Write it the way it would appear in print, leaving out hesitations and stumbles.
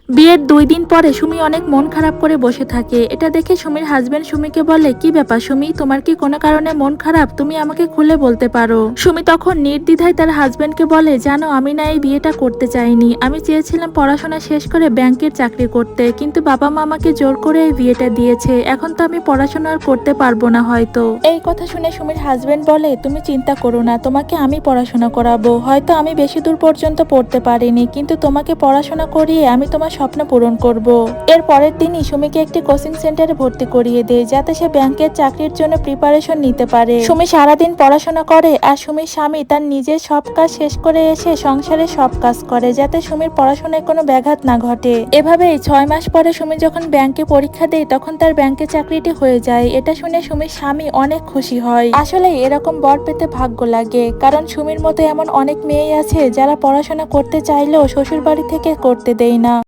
বিয়ের 2 দিন পরে সুমি অনেক মন খারাপ করে বসে থাকে। এটা দেখে সুমির হাজবেন্ড সুমিকে বলে, কি ব্যাপার সুমি, তোমার কি কোনো কারণে মন খারাপ? তুমি আমাকে খুলে বলতে পারো। সুমি তখন নির্দ্বিধায় তার হাজবেন্ডকে বলে, জানো আমি না এই বিয়েটা করতে চাইনি। আমি চেয়েছিলাম পড়াশোনা শেষ করে ব্যাংকের চাকরি করতে, কিন্তু বাবা মা আমাকে জোর করে এই বিয়েটা দিয়েছে। এখন তো আমি পড়াশোনা আর করতে পারবো না হয়তো। এই কথা শুনে সুমির হাজবেন্ড বলে, তুমি চিন্তা করো না, তোমাকে আমি পড়াশোনা করাবো। হয়তো আমি বেশি দূর পর্যন্ত পড়তে পারিনি, কিন্তু তোমাকে পড়াশোনা করিয়ে আমি তোমার স্বপ্ন পূরণ করব। এর পরের দিনই সুমিকে একটি কোচিং সেন্টারে ভর্তি করিয়ে দেয়, যাতে সে ব্যাংকের চাকরির জন্য প্রিপারেশন নিতে পারে। সুমি সারাদিন পড়াশোনা করে, আর সুমির স্বামী তার নিজের সব কাজ শেষ করে এসে সংসারে সব কাজ করে, যাতে সুমির পড়াশোনায় কোনো ব্যাঘাত না ঘটে। এভাবেই 6 মাস পরে সুমি যখন ব্যাংকে পরীক্ষা দেয়, তখন তার ব্যাংকে চাকরিটি হয়ে যায়। এটা শুনে সুমির স্বামী অনেক খুশি হয়। আসলে এরকম বর পেতে ভাগ্য লাগে, কারণ সুমির মতো এমন অনেক মেয়ে আছে যারা পড়াশোনা করতে চাইলেও শ্বশুর বাড়ি থেকে করতে দেয় না।